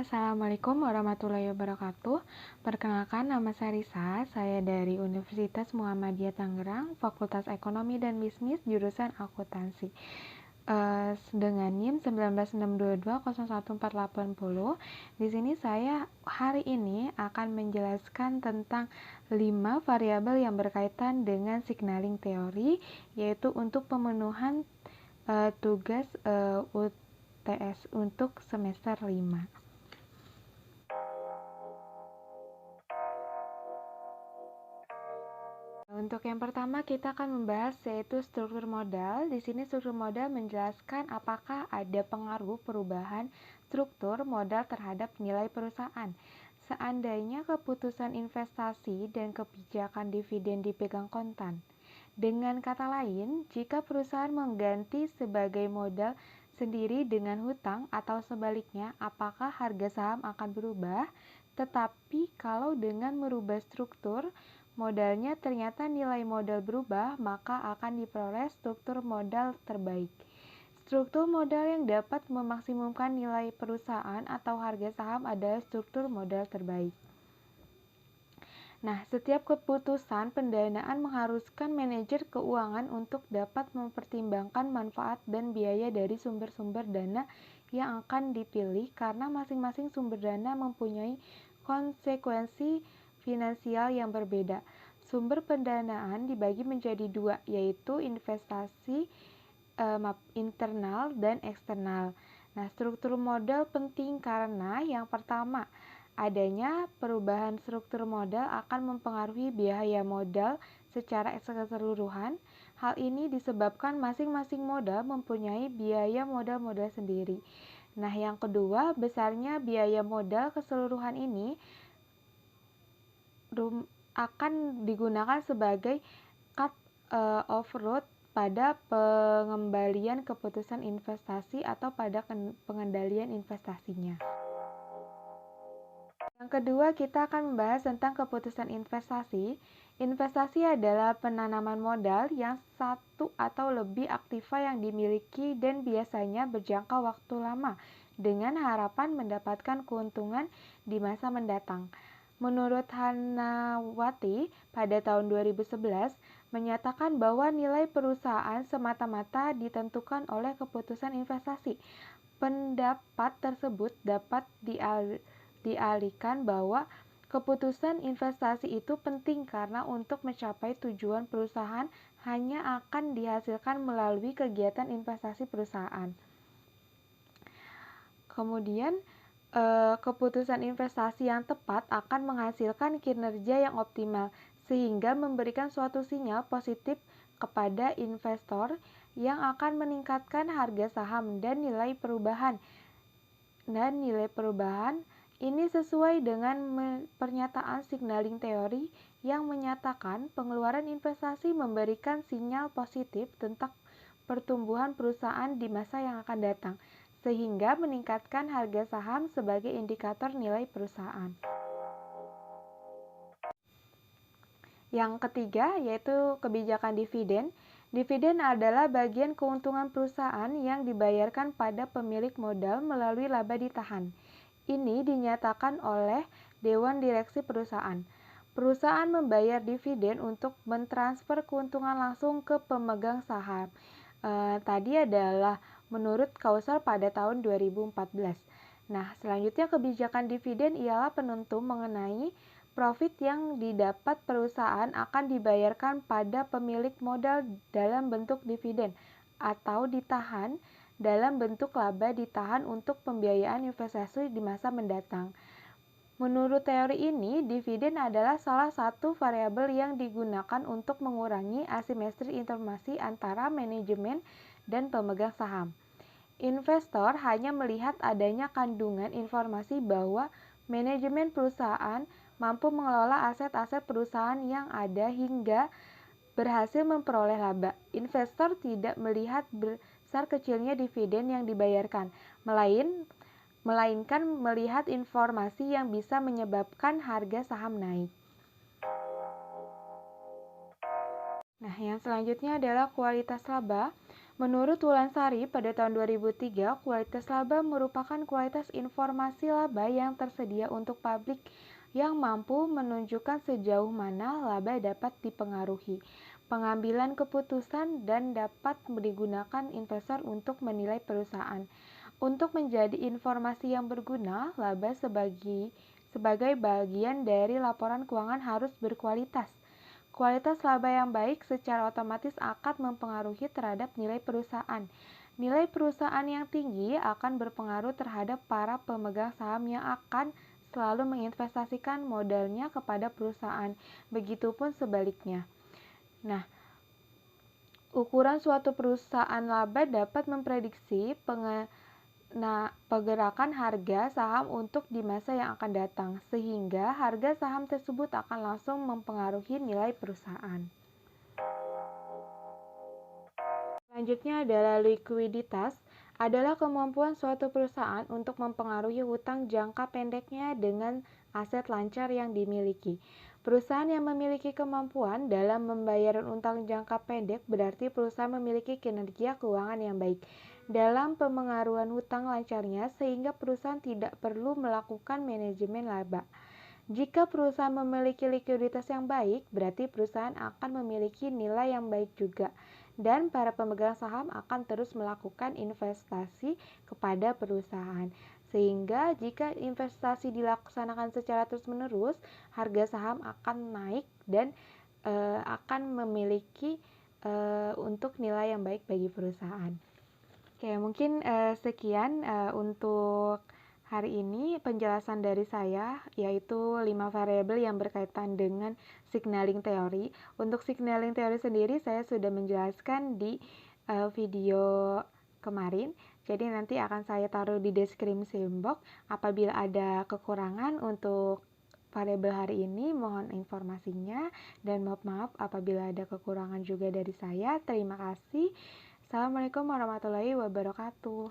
Assalamualaikum warahmatullahi wabarakatuh. Perkenalkan, nama saya Risa. Saya dari Universitas Muhammadiyah Tangerang, Fakultas Ekonomi dan Bisnis, jurusan Akuntansi. Dengan NIM 196220140. Di sini saya hari ini akan menjelaskan tentang 5 variabel yang berkaitan dengan signaling teori, yaitu untuk pemenuhan tugas UTS untuk semester 5. Untuk yang pertama kita akan membahas yaitu struktur modal. Di sini struktur modal menjelaskan apakah ada pengaruh perubahan struktur modal terhadap nilai perusahaan. Seandainya keputusan investasi dan kebijakan dividen dipegang kontan. Dengan kata lain, jika perusahaan mengganti sebagai modal sendiri dengan hutang atau sebaliknya, apakah harga saham akan berubah? Tetapi kalau dengan merubah struktur modalnya ternyata nilai modal berubah, maka akan diperoleh struktur modal terbaik. Struktur modal yang dapat memaksimumkan nilai perusahaan atau harga saham adalah struktur modal terbaik. Nah, setiap keputusan pendanaan mengharuskan manajer keuangan untuk dapat mempertimbangkan manfaat dan biaya dari sumber-sumber dana yang akan dipilih karena masing-masing sumber dana mempunyai konsekuensi finansial yang berbeda. Sumber pendanaan dibagi menjadi dua, yaitu investasi internal dan eksternal. Nah, struktur modal penting karena yang pertama, adanya perubahan struktur modal akan mempengaruhi biaya modal secara keseluruhan. Hal ini disebabkan masing-masing modal mempunyai biaya modal sendiri. Nah, yang kedua, besarnya biaya modal keseluruhan ini akan digunakan sebagai cut-off rate pada pengembalian keputusan investasi atau pada pengendalian investasinya. Yang kedua, kita akan membahas tentang keputusan investasi. Investasi adalah penanaman modal yang satu atau lebih aktiva yang dimiliki dan biasanya berjangka waktu lama dengan harapan mendapatkan keuntungan di masa mendatang. Menurut Hanawati pada tahun 2011 menyatakan bahwa nilai perusahaan semata-mata ditentukan oleh keputusan investasi. Pendapat tersebut dapat dialihkan bahwa keputusan investasi itu penting karena untuk mencapai tujuan perusahaan hanya akan dihasilkan melalui kegiatan investasi perusahaan. Kemudian, keputusan investasi yang tepat akan menghasilkan kinerja yang optimal sehingga memberikan suatu sinyal positif kepada investor yang akan meningkatkan harga saham dan nilai perubahan. Ini sesuai dengan pernyataan signaling teori yang menyatakan pengeluaran investasi memberikan sinyal positif tentang pertumbuhan perusahaan di masa yang akan datang, sehingga meningkatkan harga saham sebagai indikator nilai perusahaan. Yang ketiga yaitu kebijakan dividen. Dividen adalah bagian keuntungan perusahaan yang dibayarkan pada pemilik modal melalui laba ditahan. Ini dinyatakan oleh Dewan Direksi Perusahaan. Perusahaan membayar dividen untuk mentransfer keuntungan langsung ke pemegang saham. Tadi adalah menurut Kausar pada tahun 2014. Nah, selanjutnya kebijakan dividen ialah penentu mengenai profit yang didapat perusahaan akan dibayarkan pada pemilik modal dalam bentuk dividen atau ditahan dalam bentuk laba ditahan untuk pembiayaan investasi di masa mendatang. Menurut teori ini, dividen adalah salah satu variabel yang digunakan untuk mengurangi asimetri informasi antara manajemen dan pemegang saham. Investor hanya melihat adanya kandungan informasi bahwa manajemen perusahaan mampu mengelola aset-aset perusahaan yang ada hingga berhasil memperoleh laba. Investor tidak melihat besar kecilnya dividen yang dibayarkan, melainkan melihat informasi yang bisa menyebabkan harga saham naik. Nah, yang selanjutnya adalah kualitas laba. Menurut Wulansari, pada tahun 2003, kualitas laba merupakan kualitas informasi laba yang tersedia untuk publik yang mampu menunjukkan sejauh mana laba dapat dipengaruhi pengambilan keputusan dan dapat digunakan investor untuk menilai perusahaan. Untuk menjadi informasi yang berguna, laba sebagai bagian dari laporan keuangan harus berkualitas. Kualitas laba yang baik secara otomatis akan mempengaruhi terhadap nilai perusahaan. Nilai perusahaan yang tinggi akan berpengaruh terhadap para pemegang saham yang akan selalu menginvestasikan modalnya kepada perusahaan. Begitupun sebaliknya. Nah, ukuran suatu perusahaan laba dapat memprediksi pergerakan harga saham untuk di masa yang akan datang, sehingga harga saham tersebut akan langsung mempengaruhi nilai perusahaan. Selanjutnya adalah likuiditas, adalah kemampuan suatu perusahaan untuk mempengaruhi hutang jangka pendeknya dengan aset lancar yang dimiliki. Perusahaan yang memiliki kemampuan dalam membayar utang jangka pendek berarti perusahaan memiliki kinerja keuangan yang baik dalam pemengaruhan hutang lancarnya sehingga perusahaan tidak perlu melakukan manajemen laba. Jika perusahaan memiliki likuiditas yang baik, berarti perusahaan akan memiliki nilai yang baik juga, dan para pemegang saham akan terus melakukan investasi kepada perusahaan. Sehingga jika investasi dilaksanakan secara terus-menerus, harga saham akan naik dan akan memiliki untuk nilai yang baik bagi perusahaan. Oke, mungkin sekian untuk hari ini penjelasan dari saya, yaitu 5 variabel yang berkaitan dengan signaling teori. Untuk signaling teori sendiri saya sudah menjelaskan di video kemarin. Jadi nanti akan saya taruh di deskripsi box. Apabila ada kekurangan untuk variabel hari ini, mohon informasinya. Dan maaf apabila ada kekurangan juga dari saya. Terima kasih. Assalamualaikum warahmatullahi wabarakatuh.